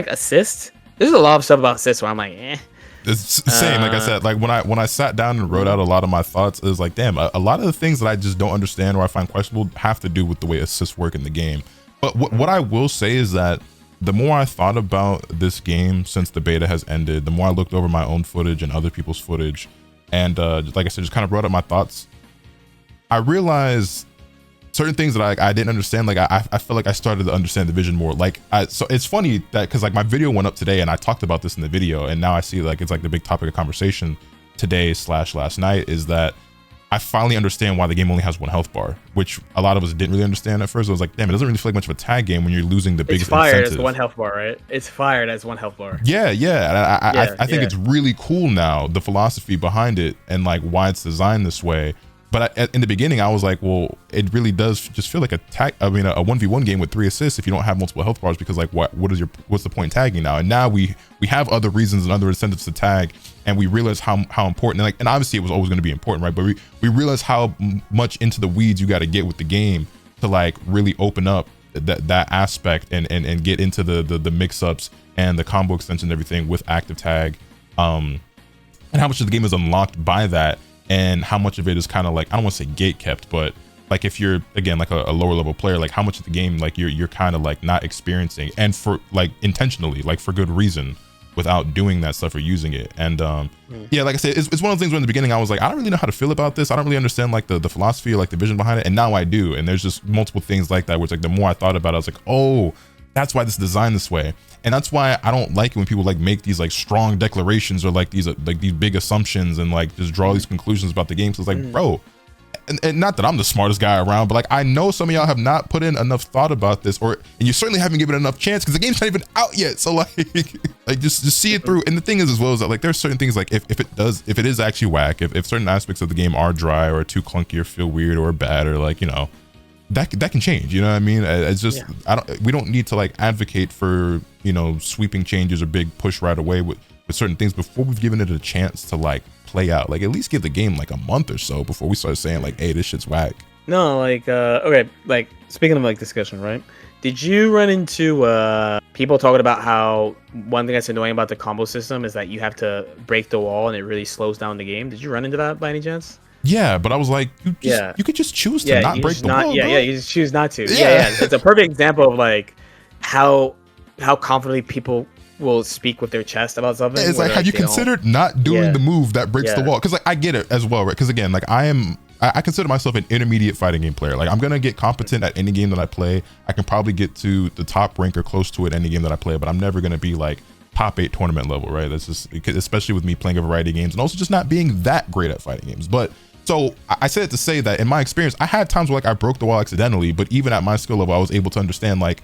assist. There's a lot of stuff about assist where I'm like, eh. It's the same. Like I said, like when I sat down and wrote out a lot of my thoughts, it was like, damn, a lot of the things that I just don't understand or I find questionable have to do with the way assists work in the game. But what I will say is that the more I thought about this game since the beta has ended, the more I looked over my own footage and other people's footage, and like I said, just kind of brought up my thoughts, I realized certain things that I didn't understand. Like I feel like I started to understand the vision more. Like so it's funny that because like my video went up today and I talked about this in the video, and now I see like it's like the big topic of conversation today / last night is that I finally understand why the game only has one health bar, which a lot of us didn't really understand at first. I was like, damn, it doesn't really feel like much of a tag game when you're losing the biggest incentive. It's fired as one health bar, right? It's fired as one health bar. Yeah. I think it's really cool now, the philosophy behind it and like why it's designed this way. But in the beginning, I was like, well, it really does just feel like a 1v1 game with 3 assists if you don't have multiple health bars, because like what's the point in tagging now? And now we have other reasons and other incentives to tag, and we realize how important, and obviously it was always going to be important, right? But we realize how much into the weeds you got to get with the game to like really open up that aspect and get into the mix-ups and the combo extensions and everything with active tag, and how much of the game is unlocked by that. And how much of it is kind of like, I don't want to say gate kept, but like if you're again like a lower level player, like how much of the game like you're kind of like not experiencing, and for like intentionally, like for good reason, without doing that stuff or using it. And yeah, like I said, it's one of the things where in the beginning I was like, I don't really know how to feel about this. I don't really understand like the philosophy or like the vision behind it. And now I do. And there's just multiple things like that where it's like the more I thought about it, I was like, oh, that's why this is designed this way. And that's why I don't like it when people like make these like strong declarations or like these big assumptions and like just draw these conclusions about the game. So it's like, bro, and not that I'm the smartest guy around, but like I know some of y'all have not put in enough thought about this, and you certainly haven't given it enough chance because the game's not even out yet. So like like just see it through. And the thing is as well is that like there's certain things like if it is actually whack, if certain aspects of the game are dry or too clunky or feel weird or bad or like, you know, that can change, you know what I mean? It's just we don't need to like advocate for, you know, sweeping changes or big push right away with certain things before we've given it a chance to like play out. Like at least give the game like a month or so before we start saying like, hey, this shit's whack. No, like okay, like speaking of like discussion, right? Did you run into people talking about how one thing that's annoying about the combo system is that you have to break the wall and it really slows down the game? Did you run into that by any chance? Yeah, but I was like, you could just choose to not break the wall. Yeah, you just choose not to. Yeah. It's a perfect example of like how confidently people will speak with their chest about something. It's like, have you considered not doing the move that breaks the wall? Because like I get it as well, right? Because again, like I consider myself an intermediate fighting game player. Like I'm gonna get competent at any game that I play. I can probably get to the top rank or close to it any game that I play, but I'm never gonna be like top 8 tournament level, right? That's just, especially with me playing a variety of games and also just not being that great at fighting games. But so I said it to say that in my experience, I had times where like I broke the wall accidentally, but even at my skill level, I was able to understand like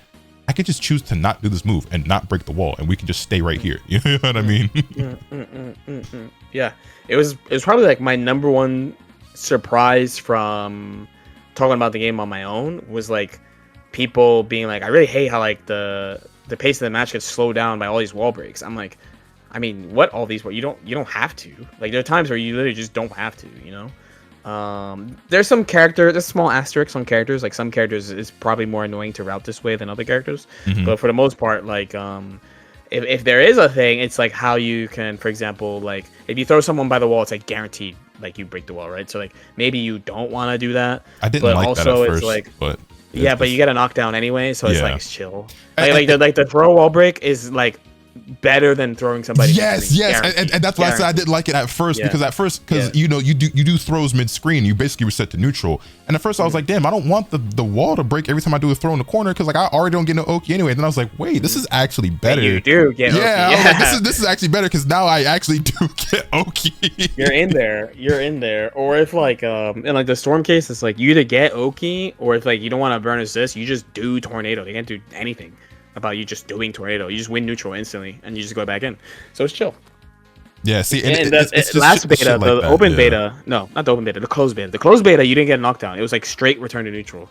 I could just choose to not do this move and not break the wall, and we can just stay right here. You know what I mean? Yeah, it was probably like my number one surprise from talking about the game on my own was like people being like, I really hate how like the pace of the match gets slowed down by all these wall breaks. I'm like, I mean, what all these? You don't have to. Like there are times where you literally just don't have to. You know. There's small asterisks on characters. Like some characters is probably more annoying to route this way than other characters. But for the most part, like if there is a thing, it's like how you can, for example, like if you throw someone by the wall, it's like guaranteed like you break the wall, right? So like maybe you don't want to do that. I didn't like also that at first, it's like, but but you get a knockdown anyway, so it's like it's chill. Like the throw wall break is like better than throwing somebody. Yes, and that's why I said I didn't like it at first, because you know you do throws mid screen, you basically reset to neutral, and at first I was like, damn, I don't want the wall to break every time I do a throw in the corner because like I already don't get no Oki anyway. And then I was like, wait, this is actually better. You do get Oki. I was like, this is actually better because now I actually do get Oki. You're in there. Or if like in like the storm case, it's like you either get Oki, or if like you don't want to burn assist, you just do tornado. They can't do anything about you just doing tornado. You just win neutral instantly and you just go back in, so it's chill. Yeah, see, and it's last beta, the like open beta, no, not the open beta, the closed beta, you didn't get a knockdown. It was like straight return to neutral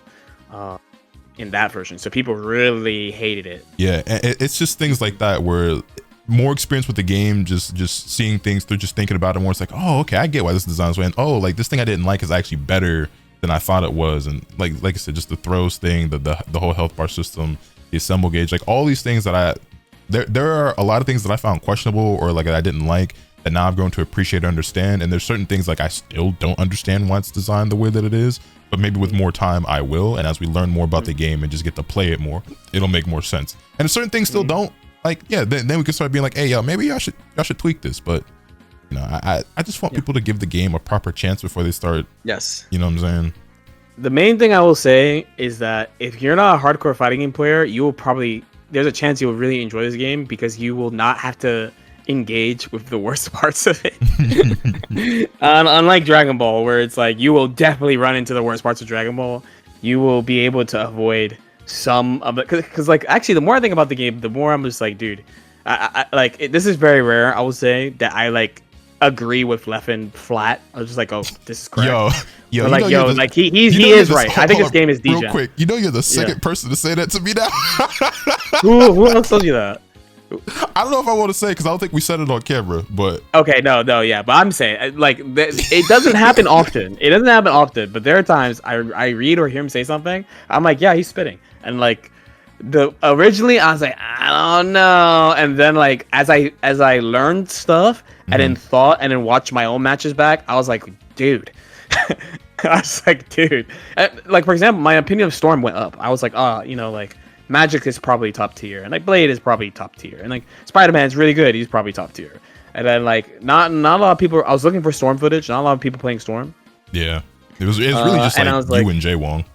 in that version, so people really hated it. Yeah, and it's just things like that where more experience with the game, just seeing things through, just thinking about it more, it's like, oh, okay, I get why this design's way, and oh, like this thing I didn't like is actually better than I thought it was. And like I said, just the throws thing, the whole health bar system, the assemble gauge, like all these things that there are a lot of things that I found questionable or like I didn't like that now I've grown to appreciate and understand. And there's certain things like I still don't understand why it's designed the way that it is, but maybe with more time I will. And as we learn more about the game and just get to play it more, it'll make more sense. And if certain things still don't, like, yeah, then we can start being like, hey, yo, maybe y'all should tweak this. But you know, I just want people to give the game a proper chance before they start. Yes. You know what I'm saying? The main thing I will say is that if you're not a hardcore fighting game player, there's a chance you'll really enjoy this game because you will not have to engage with the worst parts of it. Unlike Dragon Ball, where it's like you will definitely run into the worst parts of Dragon Ball, you will be able to avoid some of it. Because like actually, the more I think about the game, the more I'm just like, dude, this is very rare. I will say that I like agree with Leffen flat. I was just like, oh, this is correct. Yo, like, he is right. I think this game is DJ. Real quick, you know you're the second person to say that to me now. Who else told you that? I don't know if I want to say because I don't think we said it on camera, but okay, no, yeah, but I'm saying like it doesn't happen often. It doesn't happen often, but there are times I read or hear him say something, I'm like, yeah, he's spitting, and like originally I was like, I don't know, and then like as I learned stuff and then thought and then watched my own matches back, I was like, dude. I was like, dude, like for example, my opinion of Storm went up. I was like, like Magic is probably top tier, and like Blade is probably top tier, and like Spider-Man's really good. He's probably top tier. And then like not a lot of people. I was looking for Storm footage. Not a lot of people playing Storm. Yeah, it's really just like you and Jay Wong.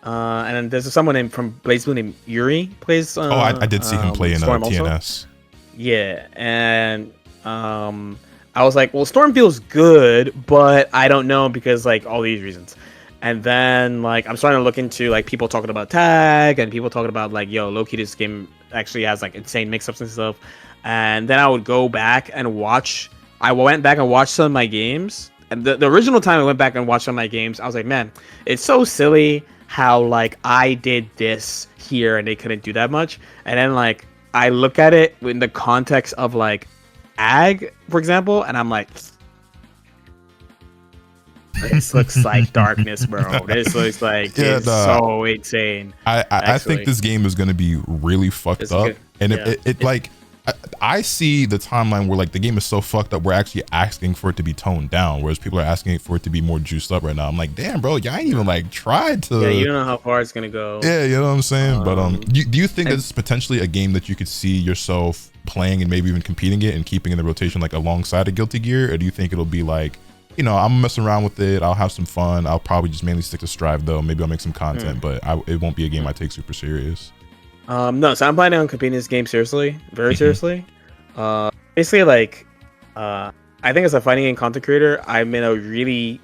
And then there's someone from Blaze Blue named Yuri plays. I did see him play in TNS. Also. Yeah, and I was like, well, Storm feels good, but I don't know because like all these reasons. And then like I'm starting to look into like people talking about tag and people talking about like, yo, low-key this game actually has like insane mix-ups and stuff. And then I would go back and watch. I went back and watched some of my games. And the original time I went back and watched some of my games, I was like, man, it's so silly how like I did this here and they couldn't do that much. And then like I look at it in the context of like Ag, for example, and I'm like, this looks like darkness, bro. This looks like it's so insane. I think this game is going to be really fucked up. Good. And it like, I see the timeline where like the game is so fucked up, we're actually asking for it to be toned down, whereas people are asking for it to be more juiced up right now. I'm like, damn, bro, y'all ain't even like tried to. Yeah, you don't know how far it's gonna go. Yeah, you know what I'm saying. But do you think it's potentially a game that you could see yourself playing and maybe even competing it and keeping in the rotation like alongside a Guilty Gear, or do you think it'll be like, you know, I'm messing around with it, I'll have some fun, I'll probably just mainly stick to Strive though, maybe I'll make some content, but it won't be a game I take super serious? No, so I'm planning on competing this game seriously, very seriously. Basically, like, I think as a fighting game content creator, I'm in a really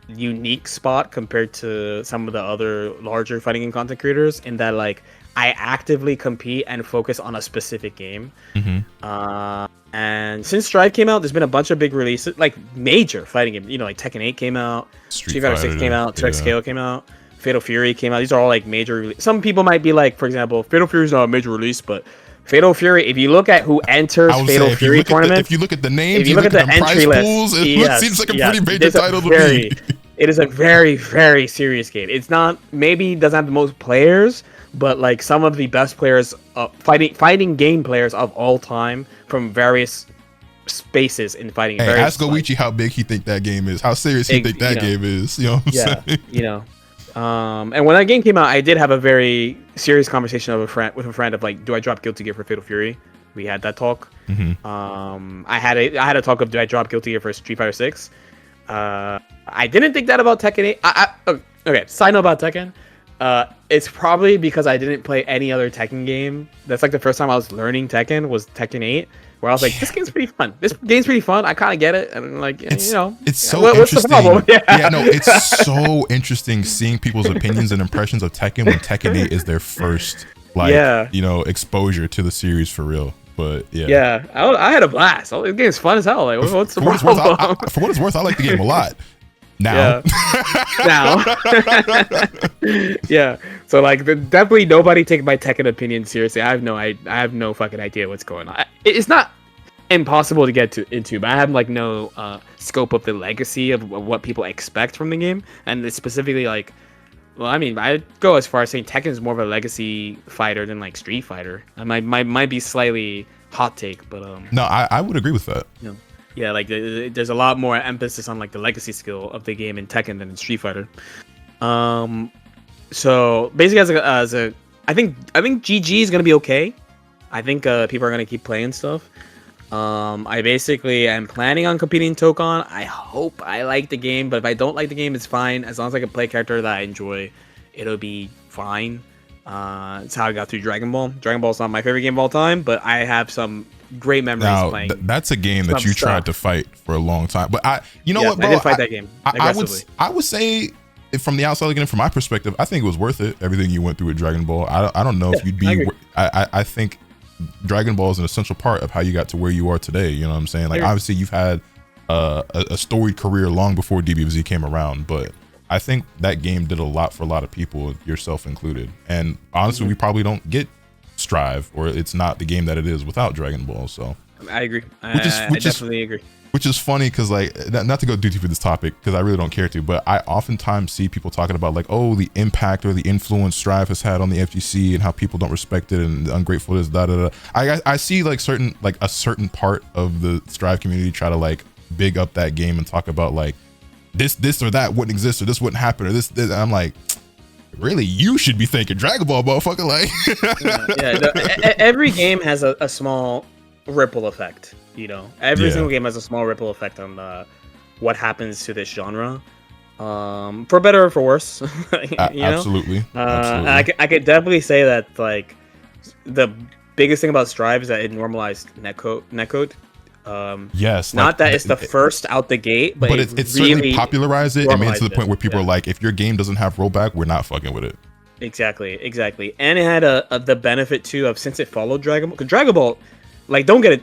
unique spot compared to some of the other larger fighting game content creators in that, like, I actively compete and focus on a specific game. And since Strive came out, there's been a bunch of big releases, like major fighting games. You know, like Tekken 8 came out, Street Fighter 6 came out, 2X came out. Fatal Fury came out. These are all like major some people might be like, for example, Fatal Fury is not a major release, but Fatal Fury, if you look at who enters Fatal Fury tournament, if you look at the names, if you look at the entry list, it seems like a pretty major title to me. It is a very, very serious game. It's not, maybe it doesn't have the most players, but like some of the best players, fighting game players of all time from various spaces in fighting. Hey, ask Goichi how big he think that game is, how serious he think that game is. You know what I'm saying? You know. And when that game came out, I did have a very serious conversation with a friend of like, do I drop Guilty Gear for Fatal Fury? We had that talk. I had a talk of, do I drop Guilty Gear for Street Fighter 6? I didn't think that about Tekken 8. Okay, side note about Tekken. It's probably because I didn't play any other Tekken game. That's like the first time I was learning Tekken was Tekken 8. Where I was like, this game's pretty fun. This game's pretty fun. I kind of get it, and like, it's so interesting. What's the problem? Yeah, no, it's so interesting seeing people's opinions and impressions of Tekken when Tekken 8 is their first, exposure to the series for real. But yeah, I had a blast. The game's fun as hell. Like, what's the problem? For what it's worth, I like the game a lot. Now, yeah. So like, definitely nobody take my Tekken opinion seriously. I have no fucking idea what's going on. It's not impossible to get into, but I have like no scope of the legacy of what people expect from the game, and it's specifically like, well, I mean, I'd go as far as saying Tekken is more of a legacy fighter than like Street Fighter. I might be slightly hot take, but no, I would agree with that. Yeah, like there's a lot more emphasis on like the legacy skill of the game in Tekken than in Street Fighter. So basically, I think GG is gonna be okay. I think people are gonna keep playing stuff. I basically am planning on competing Tokon. I hope I like the game, but if I don't like the game, it's fine. As long as I can play a character that I enjoy, it'll be fine. It's how I got through Dragon Ball. Dragon Ball is not my favorite game of all time, but I have some great memories playing. That's a game that you tried to fight for a long time. But you know what, bro? I did fight that game aggressively. I would say, from the outside looking in, from my perspective, I think it was worth it. Everything you went through with Dragon Ball. I don't know if you'd be. I think Dragon Ball is an essential part of how you got to where you are today. You know what I'm saying? Like, obviously, you've had a storied career long before DBFZ came around, but I think that game did a lot for a lot of people, yourself included. And honestly, we probably don't get Strive, or it's not the game that it is without Dragon Ball. So I agree. I definitely agree. Which is funny because, like, not to go too deep with this topic because I really don't care to, but I oftentimes see people talking about like, oh, the impact or the influence Strive has had on the FGC and how people don't respect it and ungrateful is I see like a certain part of the Strive community try to like big up that game and talk about like this or that wouldn't exist, or this wouldn't happen, or this. I'm like, really, you should be thanking Dragon Ball, motherfucker. Like, every game has a small ripple effect. You know, every single game has a small ripple effect on what happens to this genre, for better or for worse. Absolutely. I could definitely say that like the biggest thing about Strive is that it normalized netcode. Yes, not like, that it's the first out the gate, but it really certainly popularized it and made it to the point where people are like, if your game doesn't have rollback, we're not fucking with it. Exactly, and it had the benefit too of, since it followed Dragon Ball. Because Dragon Ball, like, don't get it.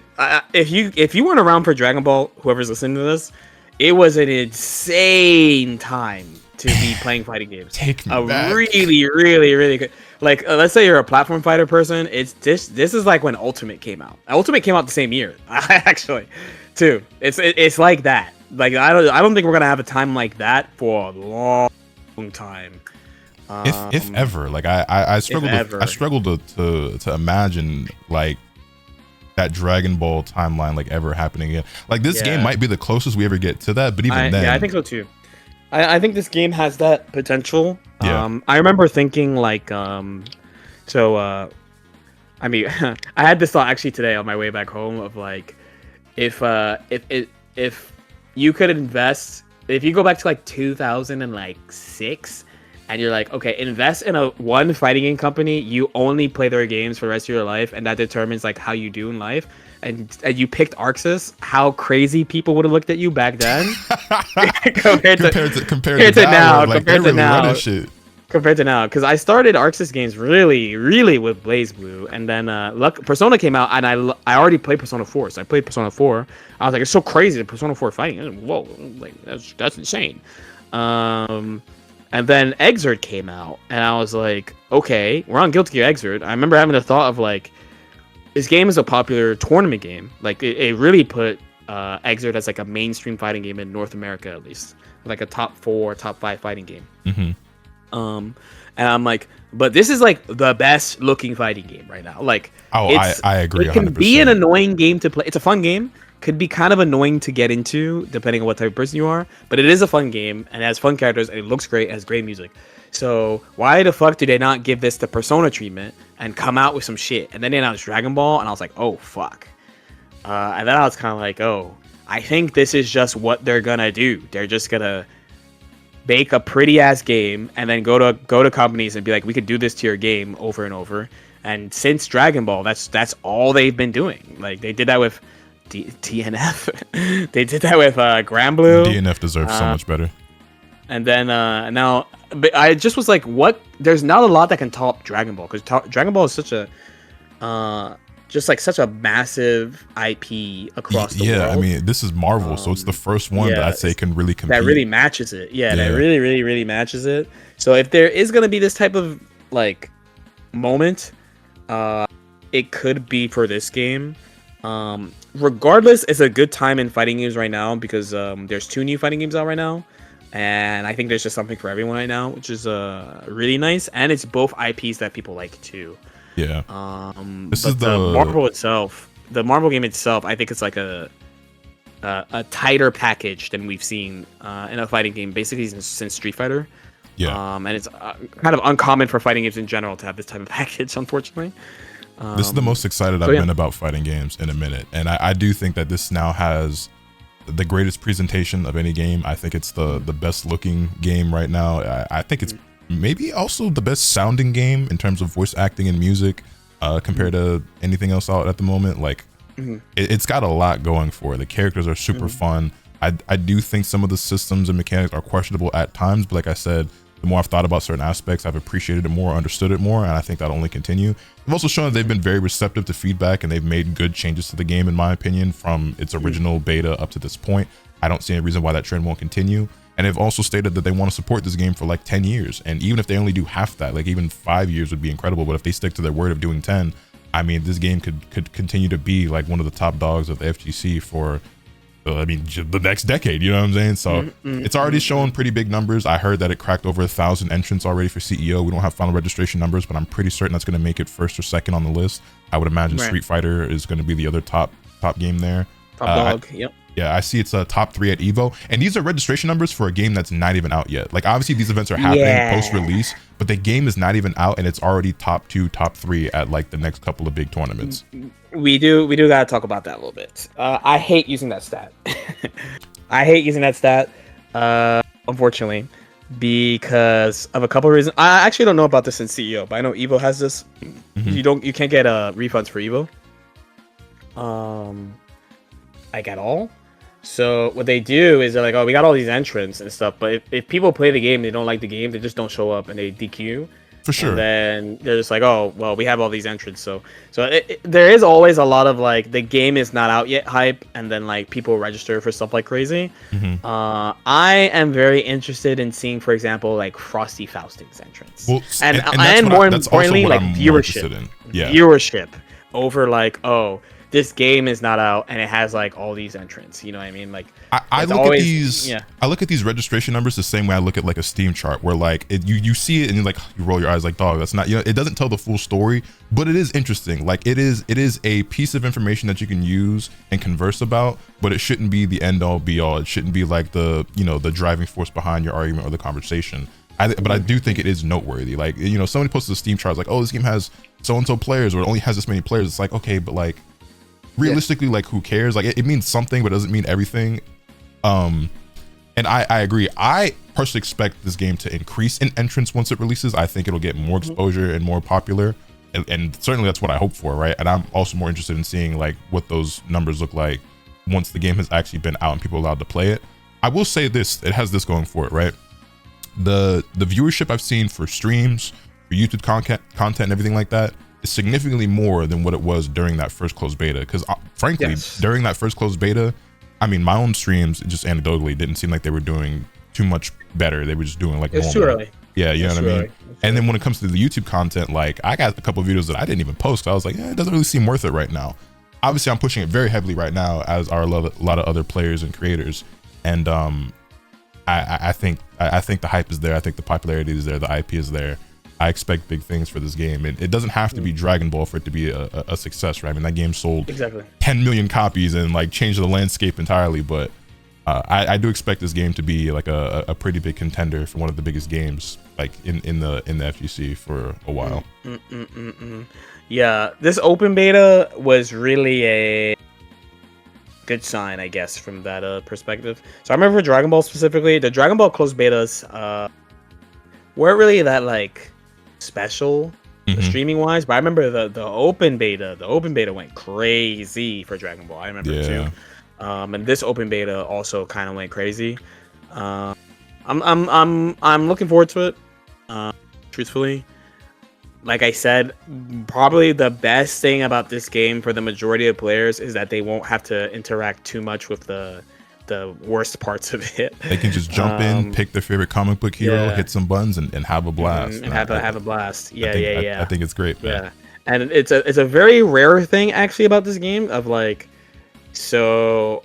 If you weren't around for Dragon Ball, whoever's listening to this, it was an insane time to be playing fighting games. Take me back. Really, really, really good. Like, let's say you're a platform fighter person. It's this is like when Ultimate came out. Ultimate came out the same year, actually, too. It's like that. Like, I don't think we're gonna have a time like that for a long time. If ever. Like, I struggle to imagine like that Dragon Ball timeline like ever happening again. Like, this game might be the closest we ever get to that, but even then, I think so too. I think this game has that potential. Yeah. I remember thinking like, I mean, I had this thought actually today on my way back home of like, if you could invest, if you go back to like 2006, and you're like, okay, invest in one fighting game company, you only play their games for the rest of your life, and that determines like how you do in life. And you picked Arxis, how crazy people would have looked at you back then compared to now. Compared to now, because I started Arxis games really with BlazBlue, and then Persona came out, and I already played Persona 4, so I played Persona 4. I was like, it's so crazy, the Persona 4 fighting. Whoa, like that's insane. And then Exert came out, and I was like, okay, we're on Guilty Gear Exert. I remember having the thought of like, this game is a popular tournament game. Like, it really put Exert as like a mainstream fighting game in North America, at least, like a top 4, top 5 fighting game. Mm-hmm. And I'm like, but this is like the best looking fighting game right now. Like, I agree. It can 100%. be an annoying game to play. It's a fun game. Could be kind of annoying to get into depending on what type of person you are, but it is a fun game and it has fun characters and it looks great, it has great music. So why the fuck did they not give this the Persona treatment and come out with some shit? And then they announced Dragon Ball, and I was like, oh fuck. And then I was kind of like, oh, I think this is just what they're gonna do. They're just gonna make a pretty ass game and then go to companies and be like, we could do this to your game over and over. And since Dragon Ball, that's all they've been doing. Like, they did that with DNF. They did that with Granblue. DNF deserves so much better. And then now, but I just was like, what? There's not a lot that can top Dragon Ball, because Dragon Ball is such a such a massive IP across the world. Yeah, I mean, this is Marvel, so it's the first one that I'd say can really compete. That really matches it. Yeah, that really matches it. So if there is gonna be this type of like moment, it could be for this game. Regardless, it's a good time in fighting games right now, because there's 2 new fighting games out right now, and I think there's just something for everyone right now, which is really nice, and it's both IPs that people like too. Yeah. This is the Marvel itself. The Marvel game itself, I think it's like a tighter package than we've seen in a fighting game, basically since Street Fighter. Yeah. And it's kind of uncommon for fighting games in general to have this type of package, unfortunately. This is the most excited I've been about fighting games in a minute, and I do think that this now has the greatest presentation of any game. I think it's the best looking game right now. I think it's maybe also the best sounding game in terms of voice acting and music compared to anything else out at the moment. Like, it's got a lot going for it. The characters are super fun. I do think some of the systems and mechanics are questionable at times, but like I said, the more I've thought about certain aspects, I've appreciated it more, understood it more, and I think that'll only continue. They've also shown that they've been very receptive to feedback, and they've made good changes to the game, in my opinion, from its original beta up to this point. I don't see any reason why that trend won't continue. And they've also stated that they want to support this game for like 10 years. And even if they only do half that, like even 5 years would be incredible. But if they stick to their word of doing 10, I mean, this game could continue to be like one of the top dogs of the FGC for the next decade, you know what I'm saying? So it's already showing pretty big numbers. I heard that it cracked over 1,000 entrants already for CEO. We don't have final registration numbers, but I'm pretty certain that's going to make it first or second on the list. I would imagine Street Fighter is going to be the other top game there. Top dog, Yeah, I see it's a top 3 at Evo, and these are registration numbers for a game that's not even out yet. Like obviously these events are happening post-release, but the game is not even out, and it's already top 2, top 3 at like the next couple of big tournaments. We do gotta talk about that a little bit. I hate using that stat. I hate using that stat, unfortunately, because of a couple of reasons. I actually don't know about this in CEO, but I know Evo has this. You can't get refunds for Evo, like at all. So what they do is they're like, oh, we got all these entrants and stuff, but if people play the game, they don't like the game, they just don't show up and they DQ. For sure. And then they're just like, oh, well, we have all these entrants. So there is always a lot of like, the game is not out yet hype, and then like people register for stuff like crazy. I am very interested in seeing, for example, like Frosty Fausting's entrance. Well, and more importantly, like viewership. Viewership over like, oh, this game is not out and it has like all these entrants. You know what I mean? Like I look at these. I look at these registration numbers the same way I look at like a Steam chart, where like you see it and you roll your eyes like, dog, that's not, it doesn't tell the full story, but it is interesting. Like it is a piece of information that you can use and converse about, but it shouldn't be the end all be all. It shouldn't be like the the driving force behind your argument or the conversation. But I do think it is noteworthy. Like somebody posted a Steam chart like, oh, this game has so and so players, or it only has this many players. It's like, okay, but like realistically, like who cares? Like it means something, but it doesn't mean everything. And I agree. I personally expect this game to increase in entrance once it releases. I think it'll get more exposure and more popular, and certainly that's what I hope for, right? And I'm also more interested in seeing like what those numbers look like once the game has actually been out and people are allowed to play it. I will say this: it has this going for it, right? The viewership I've seen for streams, for YouTube content, and everything like that is significantly more than what it was during that first closed beta. Because frankly, during that first closed beta, I mean, my own streams, just anecdotally, didn't seem like they were doing too much better. They were just doing like normal. It's too early. Yeah, you know what I mean? And then when it comes to the YouTube content, like I got a couple of videos that I didn't even post. I was like, it doesn't really seem worth it right now. Obviously, I'm pushing it very heavily right now, as are a lot of other players and creators. And I think the hype is there. I think the popularity is there. The IP is there. I expect big things for this game. It doesn't have to be Dragon Ball for it to be a success, right? I mean, that game sold 10 million copies and like changed the landscape entirely. But I do expect this game to be like a pretty big contender for one of the biggest games like in the FGC for a while. Yeah, this open beta was really a good sign, I guess, from that perspective. So I remember for Dragon Ball specifically, the Dragon Ball closed betas weren't really that like special streaming wise, but I remember the open beta went crazy for Dragon Ball. I remember too. And this open beta also kind of went crazy. I'm looking forward to it. Truthfully, like I said, probably the best thing about this game for the majority of players is that they won't have to interact too much with the worst parts of it. They can just jump in, pick their favorite comic book hero, hit some buttons, and have a blast. And have a blast. I think it's great, man. Yeah, and it's a very rare thing actually about this game of like, so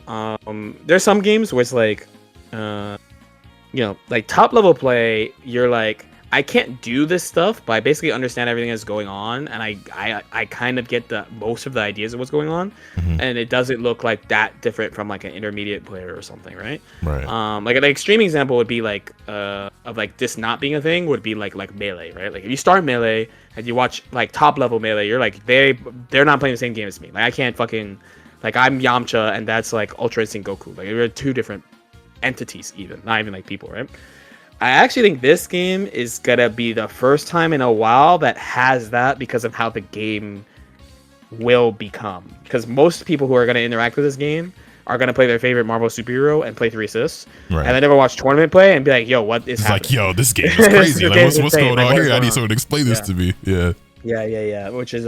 there's some games where it's like, like top level play, you're like, I can't do this stuff, but I basically understand everything that's going on, and I kind of get the most of the ideas of what's going on, and it doesn't look like that different from like an intermediate player or something, right? Right. Like an extreme example would be like of like this not being a thing would be like Melee, right? Like if you start Melee and you watch like top level Melee, you're like they're not playing the same game as me. Like I can't fucking like I'm Yamcha and that's like Ultra Instinct Goku. Like we're two different entities, even not even like people, right? I actually think this game is gonna be the first time in a while that has that because of how the game will become. Because most people who are gonna interact with this game are gonna play their favorite Marvel superhero and play 3 assists, and then never watch tournament play and be like, "Yo, what is happening?" Like, "Yo, this game is crazy. Like, what's going on here? I need someone to explain this to me." Yeah. Which is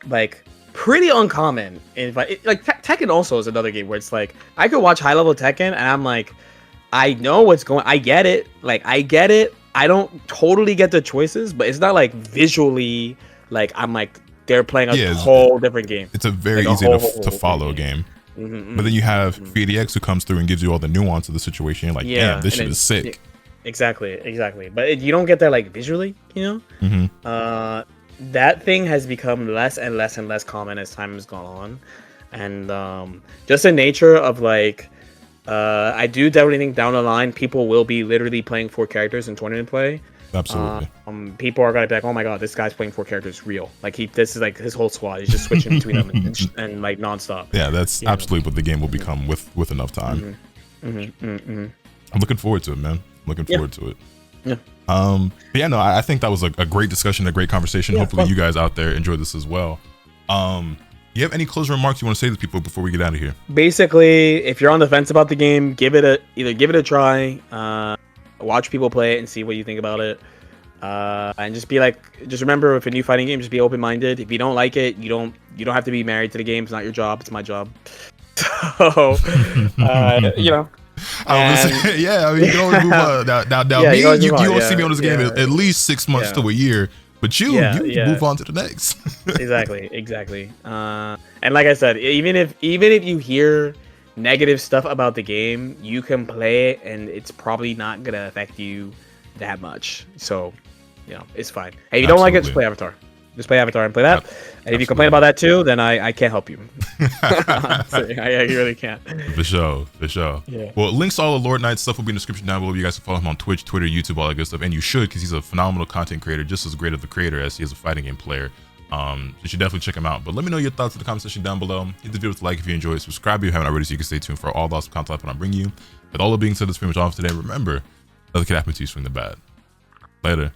like pretty uncommon. Like Tekken also is another game where it's like I could watch high level Tekken and I'm like, I know what's going. I get it. I don't totally get the choices, but it's not like visually like I'm like they're playing a whole different game. It's a very easy to follow game. But then you have VDX who comes through and gives you all the nuance of the situation. You're like, damn, this shit is sick. Exactly. But you don't get that like visually, you know. That thing has become less and less and less common as time has gone And just the nature of like, I do definitely think down the line people will be literally playing 4 characters in tournament play. Absolutely. People are gonna be like, oh my god, this guy's playing 4 characters real. Like this is like his whole squad. He's just switching between them and like nonstop. Yeah, that's absolutely what the game will become with enough time. I'm looking forward to it, man. Looking forward to it. Yeah. But yeah, no, I think that was a great discussion, a great conversation. Hopefully you guys out there enjoyed this as well. You have any closing remarks you want to say to people before we get out of here? Basically, if you're on the fence about the game, give it a try. Watch people play it and see what you think about it. And just remember, with a new fighting game, just be open-minded. If you don't like it, you don't have to be married to the game. It's not your job. It's my job. So, you know. Yeah, I mean, you can always move on. Now, me, you don't see me on this game at least 6 months to a year. But you move on to the next. exactly. And like I said, even if you hear negative stuff about the game, you can play it, and it's probably not gonna affect you that much. So, you know, it's fine. Hey, if you don't like it, just play Avatar. Just play Avatar and play that. And if you complain about that too, then I can't help you. I really can't. For sure. Yeah. Well, links to all the LordKnight stuff will be in the description down below. You guys can follow him on Twitch, Twitter, YouTube, all that good stuff. And you should, because he's a phenomenal content creator, just as great of a creator as he is a fighting game player. You should definitely check him out. But let me know your thoughts in the comment section down below. Hit the video with a like if you enjoyed it. Subscribe if you haven't already so you can stay tuned for all the awesome content when I bring you. With all that being said, that's pretty much all for today. Remember, nothing can happen to you swing the bat. Later.